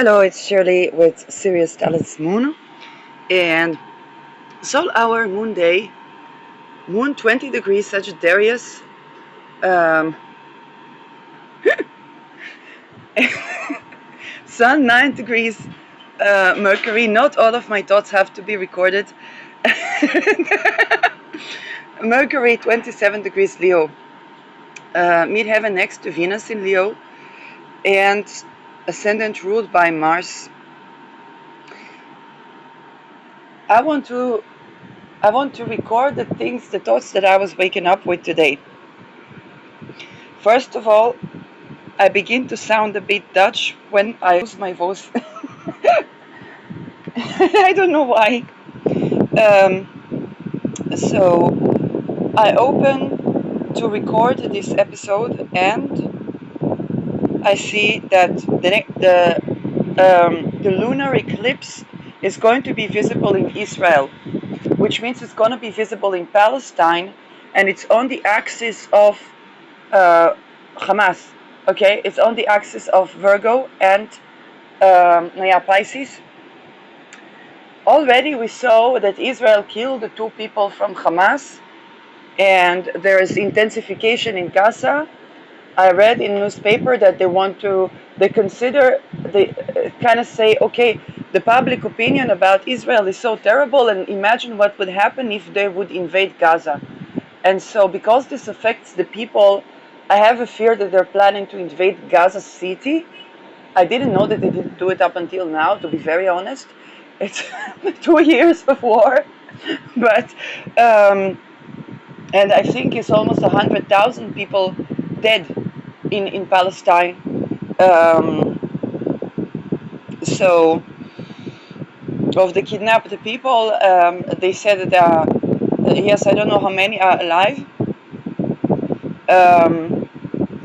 Hello, it's Shirley with Sirius Talents Moon, and Soul Hour Moon Day, Moon 20 degrees Sagittarius, um, Sun 9 degrees Mercury. Not all of my thoughts have to be recorded. Mercury 27 degrees Leo, midheaven next to Venus in Leo, and ascendant ruled by Mars. I want to record the thoughts that I was waking up with today. First of all, I begin to sound a bit Dutch when I use my voice. I don't know why. So I open to record this episode, and I see that the lunar eclipse is going to be visible in Israel, which means it's going to be visible in Palestine, and it's on the axis of Hamas. Okay, it's on the axis of Virgo and Pisces. Already we saw that Israel killed the two people from Hamas, and there is intensification in Gaza. I read in newspaper that they kind of say, okay, the public opinion about Israel is so terrible, and imagine what would happen if they would invade Gaza. And so because this affects the people, I have a fear that they're planning to invade Gaza City. I didn't know that they didn't do it up until now, to be very honest. It's 2 years of war, but and I think it's almost 100,000 people dead in Palestine. So of the kidnapped people, they said that yes, I don't know how many are alive.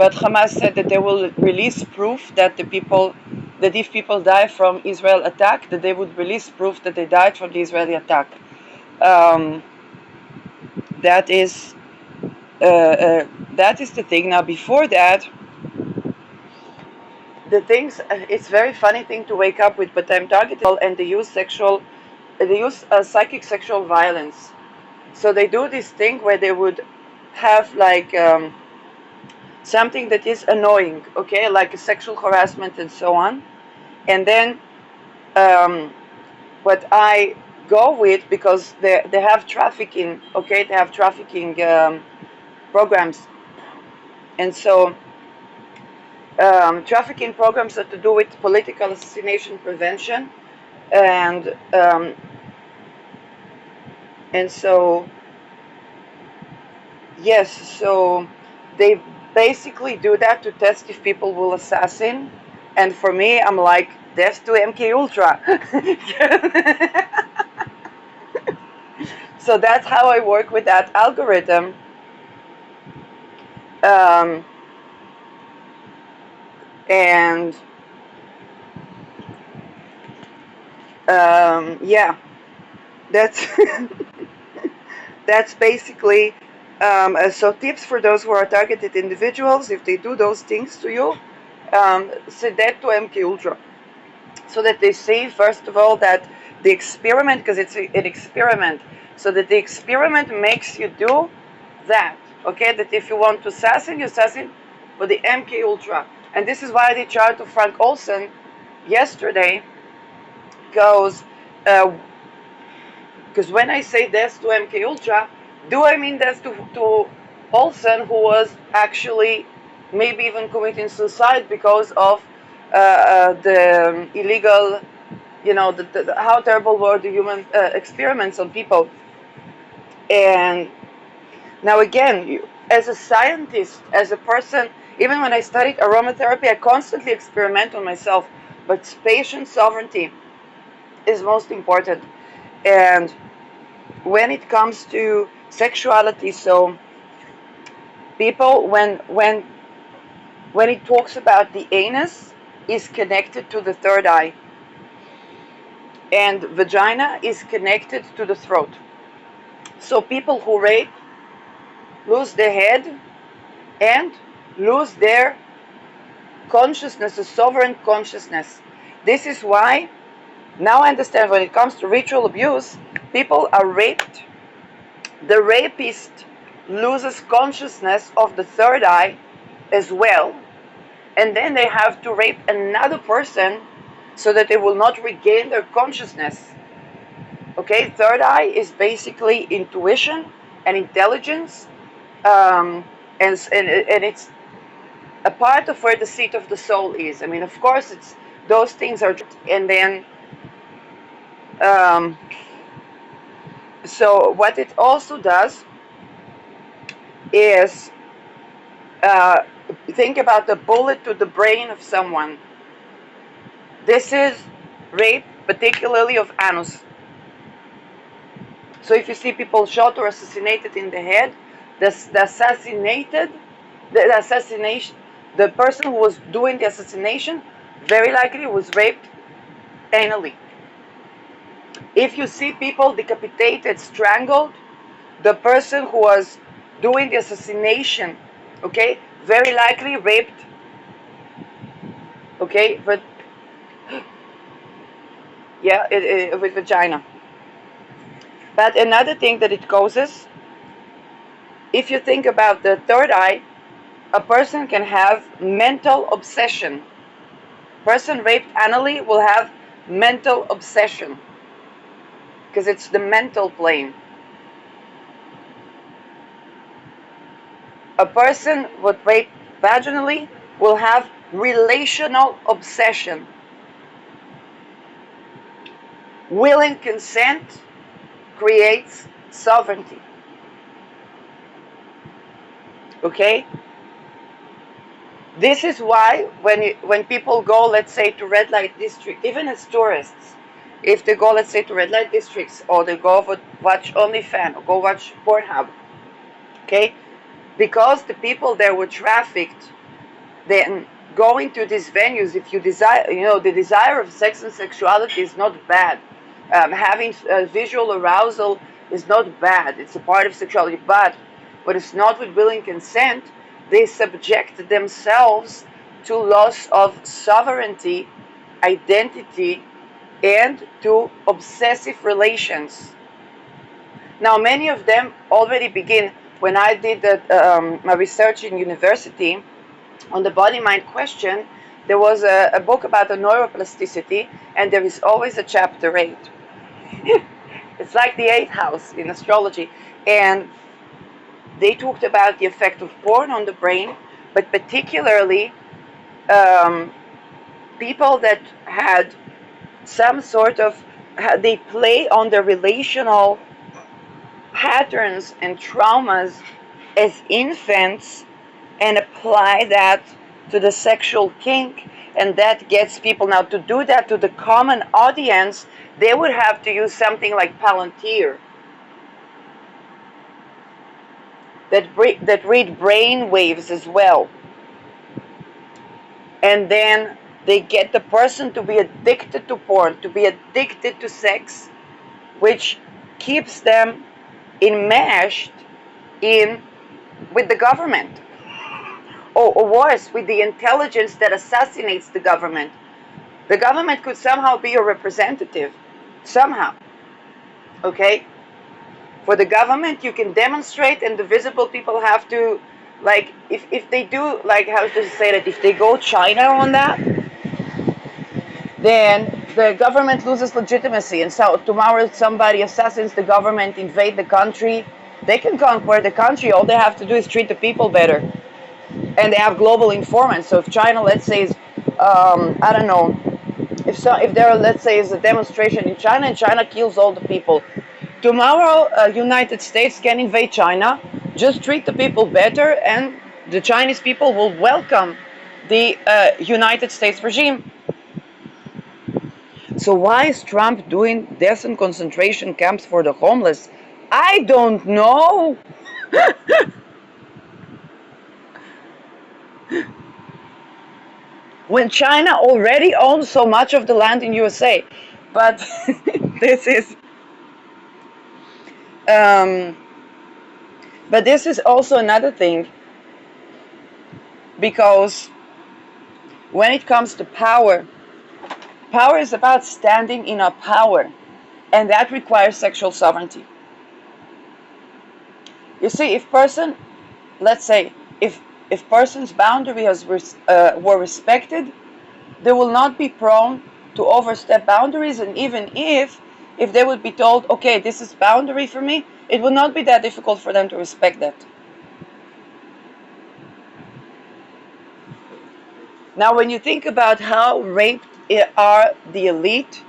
But Hamas said that they will release proof that if people die from Israel attack, that they would release proof that they died from the Israeli attack. That is the thing. Now, before that, it's very funny thing to wake up with, but I'm targeted, and they use psychic sexual violence. So they do this thing where they would have like something that is annoying, okay, like a sexual harassment and so on. And then what I go with, because they have trafficking, okay, they have trafficking programs. And so trafficking programs are to do with political assassination prevention. And so, yes, so they basically do that to test if people will assassin. And for me, I'm like, death to MK Ultra. So that's how I work with that algorithm. And yeah, that's that's basically so tips for those who are targeted individuals. If they do those things to you, say that to MK Ultra, so that they see, first of all, that the experiment, because it's an experiment, so that the experiment makes you do that, okay, that if you want to assassin, you assassin for the MK Ultra. And this is why I reached out to Frank Olsen yesterday, goes, because when I say death to MK Ultra, do I mean death to Olsen, who was actually maybe even committing suicide because of the illegal, how terrible were the human experiments on people. And now again, as a scientist, as a person, even when I studied aromatherapy, I constantly experiment on myself, but patient sovereignty is most important. And when it comes to sexuality, so people, when it talks about the anus, is connected to the third eye, and vagina is connected to the throat. So people who rape lose their head and lose their consciousness, a sovereign consciousness. This is why, now I understand, when it comes to ritual abuse, people are raped. The rapist loses consciousness of the third eye as well, and then they have to rape another person so that they will not regain their consciousness. Okay, third eye is basically intuition and intelligence, and it's a part of where the seat of the soul is. I mean, of course, it's those things are, and then um, so what it also does is uh, think about the bullet to the brain of someone. This is rape, particularly of anus. So if you see people shot or assassinated in the head, the assassination, the person who was doing the assassination very likely was raped anally. If you see people decapitated, strangled, the person who was doing the assassination, okay, very likely raped, okay, but yeah, with vagina. But another thing that it causes, if you think about the third eye, a person can have mental obsession. Person raped anally will have mental obsession because it's the mental plane. A person with raped vaginally will have relational obsession. Willing consent creates sovereignty. Okay? This is why when people go, let's say, to red light district, even as tourists, if they go, let's say, to red light districts, or they go watch OnlyFans, or go watch Pornhub, okay? Because the people there were trafficked, then going to these venues, if you desire, the desire of sex and sexuality is not bad. Having visual arousal is not bad. It's a part of sexuality, but when it's not with willing consent, they subject themselves to loss of sovereignty, identity, and to obsessive relations. Now, many of them already begin. When I did my research in university on the body-mind question, there was a book about the neuroplasticity, and there is always a chapter 8. It's like the 8th house in astrology, and they talked about the effect of porn on the brain, but particularly people that had some sort of, they play on the relational patterns and traumas as infants and apply that to the sexual kink, and that gets people. Now, to do that to the common audience, they would have to use something like Palantir that read brain waves as well, and then they get the person to be addicted to porn, to be addicted to sex, which keeps them enmeshed with the government, or worse, with the intelligence that assassinates the government. The government could somehow be your representative, somehow, okay? For the government, you can demonstrate, and the visible people have to, like, if they do, like, how to say that, if they go China on that, then the government loses legitimacy. And so tomorrow, if somebody assassins the government, invade the country, they can conquer the country. All they have to do is treat the people better. And they have global informants. So if China, let's say, is, I don't know, if there, let's say, is a demonstration in China, and China kills all the people, tomorrow, United States can invade China. Just treat the people better, and the Chinese people will welcome the United States regime. So why is Trump doing death and concentration camps for the homeless? I don't know. When China already owns so much of the land in USA. But this is but this is also another thing, because when it comes to power, Power is about standing in our power, and that requires sexual sovereignty. You see, let's say, if person's boundaries were respected, they will not be prone to overstep boundaries, and even if they would be told, okay, this is boundary for me, it would not be that difficult for them to respect that. Now, when you think about how raped are the elite,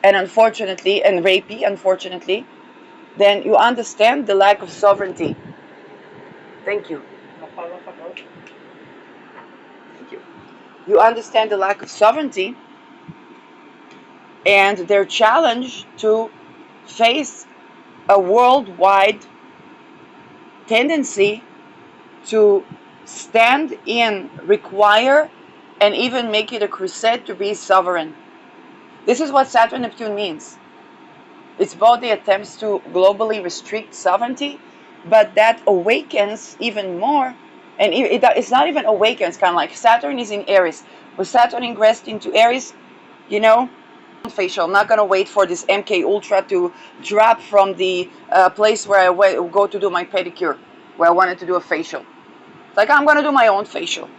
and rapey, unfortunately, then you understand the lack of sovereignty. Thank you. Thank you. You understand the lack of sovereignty and their challenge to face a worldwide tendency to stand in, require, and even make it a crusade to be sovereign. This is what Saturn Neptune means. It's both the attempts to globally restrict sovereignty, but that awakens even more. And it's not even awakens, kind of like Saturn is in Aries. With Saturn ingressed into Aries, you know, facial. I'm not going to wait for this MK Ultra to drop from the place where I go to do my pedicure, where I wanted to do a facial. It's like, I'm going to do my own facial.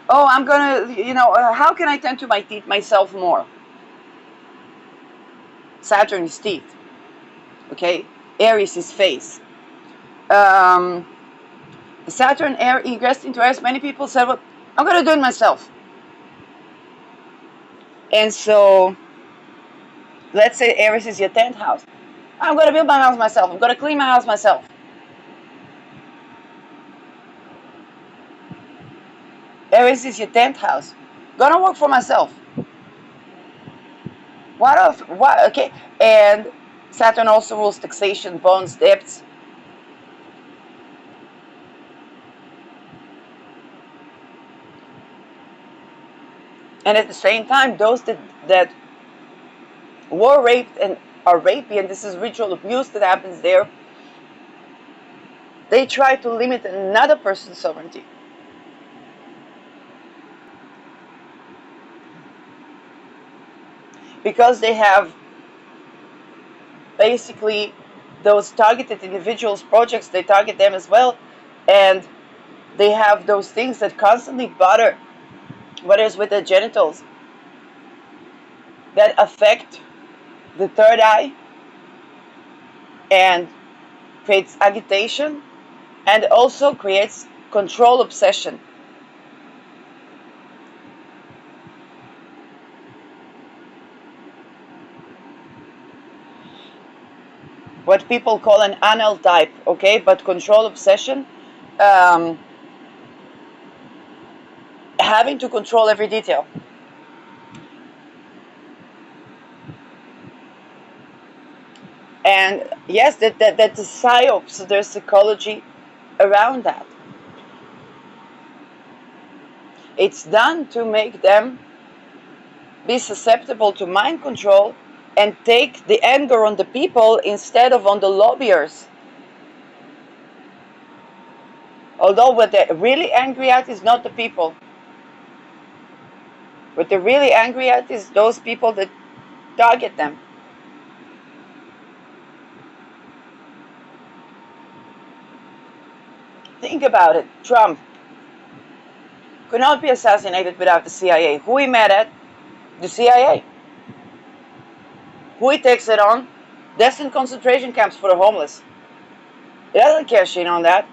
Oh, I'm going to, how can I tend to my teeth myself more? Saturn is teeth. Okay? Aries is face. Saturn ingressed into Aries. Many people said, well, I'm going to do it myself. And so, let's say Aries is your 10th house. I'm going to build my house myself. I'm going to clean my house myself. Aries is your 10th house. Gonna work for myself. What? Okay. And Saturn also rules taxation, bonds, debts. And at the same time, those that were raped and are rapey, and this is ritual abuse that happens there, they try to limit another person's sovereignty. Because they have basically those targeted individuals, projects, they target them as well, and they have those things that constantly bother, whether it's with their genitals, that affect the third eye and creates agitation and also creates control obsession. What people call an anal type, okay? But control obsession, having to control every detail. And yes, that's the psyops, there's psychology around that. It's done to make them be susceptible to mind control and take the anger on the people instead of on the lobbyers. Although what they're really angry at is not the people. What they're really angry at is those people that target them. Think about it. Trump could not be assassinated without the CIA. Who he met at? The CIA. Who he takes it on? Destined concentration camps for the homeless. He doesn't care shit on that.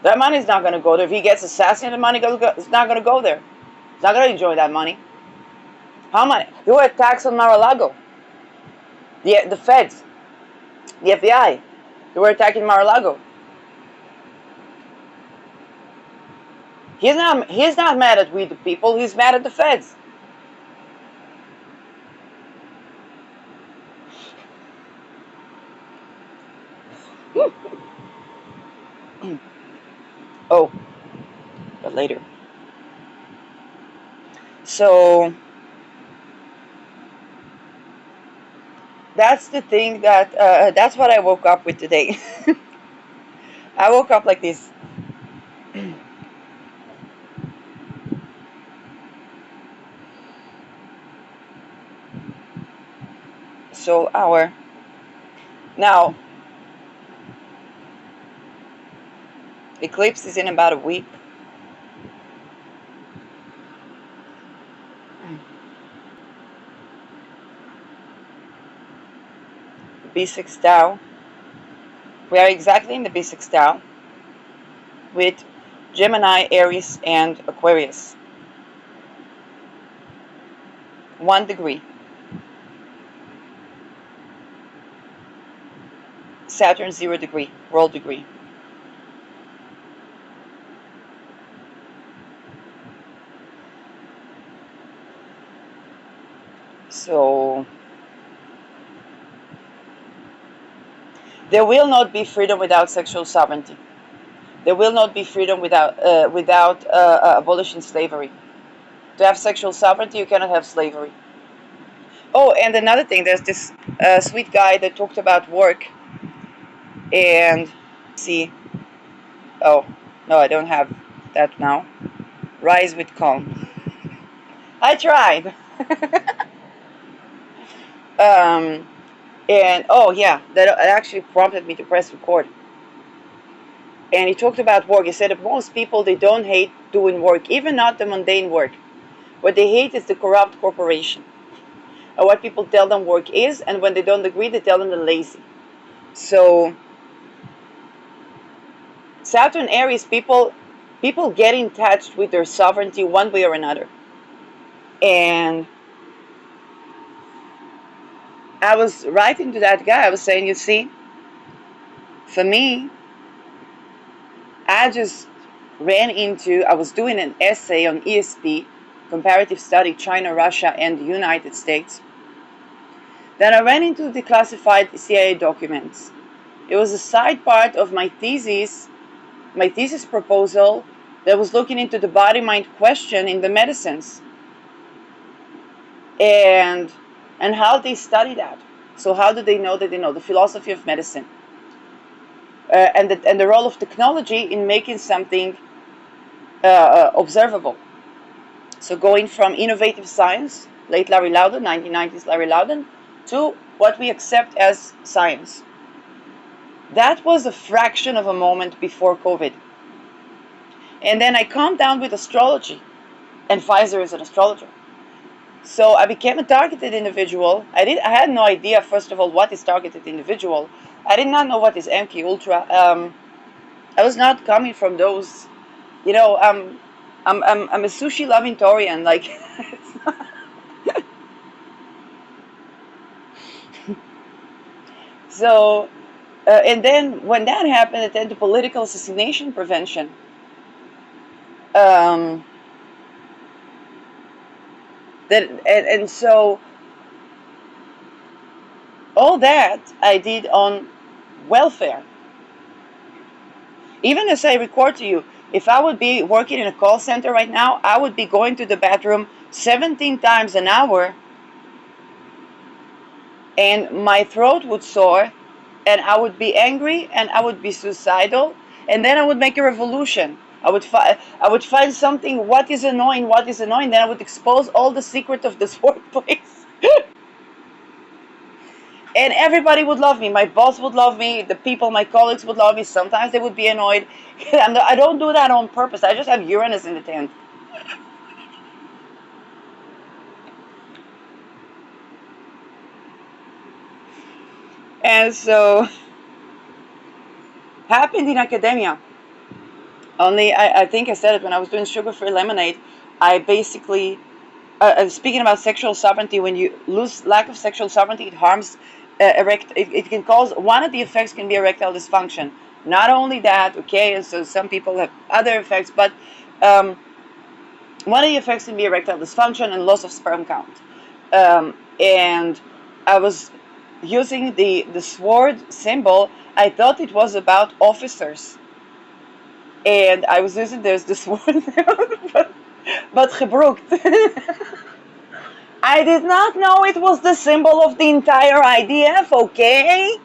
That money's not going to go there. If he gets assassinated, the money is not going to go there. He's not going to enjoy that money. How much? There were attacks on Mar-a-Lago. The feds, the FBI, they were attacking Mar-a-Lago. He's not mad at we the people. He's mad at the feds. Oh, but later. So that's the thing that's what I woke up with today. I woke up like this. so hour. Now, eclipse is in about a week. B6 Tau. We are exactly in the B6 Tau with Gemini, Aries, and Aquarius. 1 degree. Saturn 0 degree, world degree. So there will not be freedom without sexual sovereignty. There will not be freedom without abolishing slavery. To have sexual sovereignty, you cannot have slavery. Oh, and another thing, there's this sweet guy that talked about work, and see. Oh no, I don't have that now. Rise with calm. I tried. And oh yeah, that actually prompted me to press record. And he talked about work. He said that most people, they don't hate doing work, even not the mundane work. What they hate is the corrupt corporation. And what people tell them work is, and when they don't agree, they tell them they're lazy. So Saturn Aries people get in touch with their sovereignty one way or another. And I was writing to that guy, I was saying, you see, for me, I was doing an essay on ESP, comparative study, China, Russia, and the United States. Then I ran into the classified CIA documents. It was a side part of my thesis proposal that was looking into the body-mind question in the medicines and how they study that. So how do they know that they know the philosophy of medicine and the role of technology in making something observable. So going from innovative science, late Larry Loudon, 1990s Larry Loudon, to what we accept as science. That was a fraction of a moment before COVID. And then I calmed down with astrology, and Pfizer is an astrologer. So I became a targeted individual. I had no idea, first of all, what is targeted individual. I did not know what is MK Ultra. I was not coming from those, you know, I'm a sushi loving Torian, like. So, and then when that happened, it led to political assassination prevention. Um, and so all that I did on welfare. Even as I record to you, if I would be working in a call center right now, I would be going to the bathroom 17 times an hour, and my throat would sore, and I would be angry, and I would be suicidal, and then I would make a revolution. I would find something, what is annoying, then I would expose all the secret of this workplace. And everybody would love me. My boss would love me. The people, my colleagues would love me. Sometimes they would be annoyed. I don't do that on purpose. I just have Uranus in the tent. And so, happened in academia. Only, I think I said it when I was doing sugar-free lemonade. I basically, speaking about sexual sovereignty, when you lose lack of sexual sovereignty, it harms it can cause, one of the effects can be erectile dysfunction. Not only that, okay, and so some people have other effects, but one of the effects can be erectile dysfunction and loss of sperm count. And I was using the sword symbol. I thought it was about officers. And I was using there's this sword, but gebruikt. I did not know it was the symbol of the entire IDF, okay?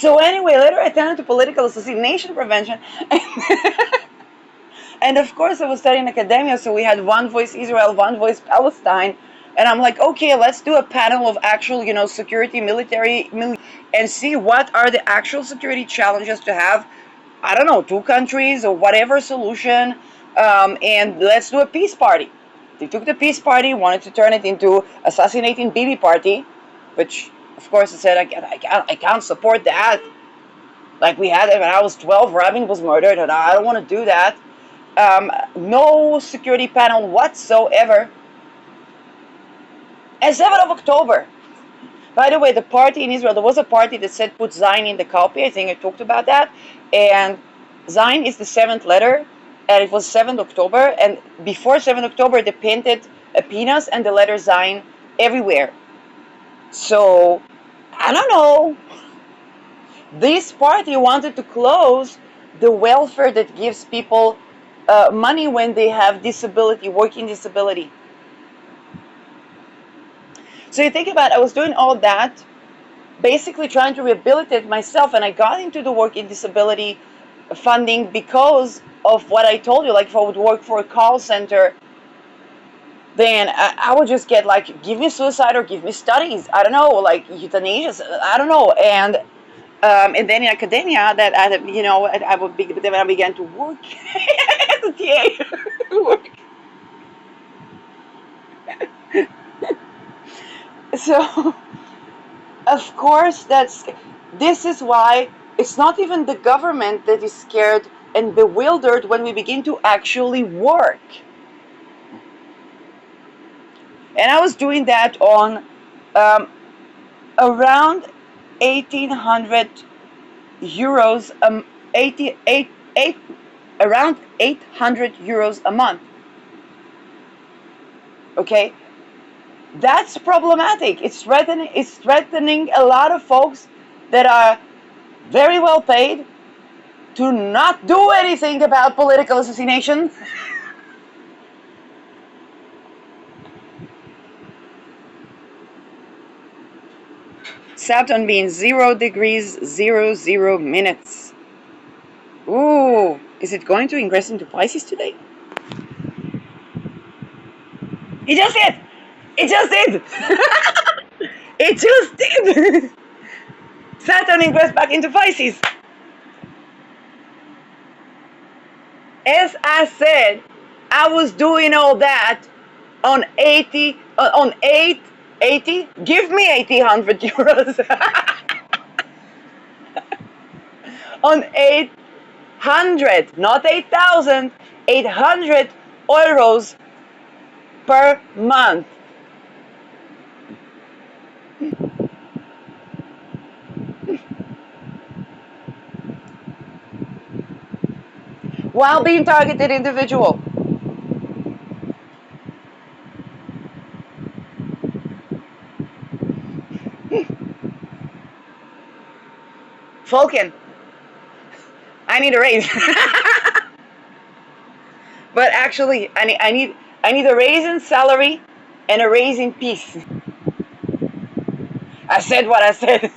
So anyway, later I attended to political assassination prevention. And of course, I was studying academia, so we had One Voice Israel, One Voice Palestine. And I'm like, okay, let's do a panel of actual, security, military, and see what are the actual security challenges to have, I don't know, two countries or whatever solution, and let's do a peace party. They took the peace party, wanted to turn it into assassinating Bibi party, which, of course, I said, I can't support that. Like we had it when I was 12, Rabin was murdered, and I don't want to do that. No security panel whatsoever. And 7th of October. By the way, the party in Israel, there was a party that said put Zayin in the copy. I think I talked about that. And Zayin is the seventh letter, and it was 7th October. And before 7th October, they painted a penis and the letter Zayin everywhere. So, I don't know. This party wanted to close the welfare that gives people money when they have disability, working disability. So you think about it, I was doing all that, basically trying to rehabilitate myself, and I got into the working disability funding because of what I told you. Like if I would work for a call center, then I would just get like, give me suicide or give me studies. I don't know, like euthanasia. I don't know. And then in academia, that I would be. Then I began to work as a TA. So, of course, this is why it's not even the government that is scared and bewildered when we begin to actually work. And I was doing that on around 1,800 euros, around 800 euros a month. Okay, that's problematic. It's threatening a lot of folks that are very well paid to not do anything about political assassination. Saturn being 0 degrees 00 minutes. Ooh, is it going to ingress into Pisces today? It just did! It just did! It just did! Saturn ingressed back into Pisces. As I said, I was doing all that on 880. Give me 800 euros. On 800, not 8,000, 800 euros per month. While being targeted individual. Falcon, I need a raise. But actually, I need a raise in salary and a raise in peace. I said what I said.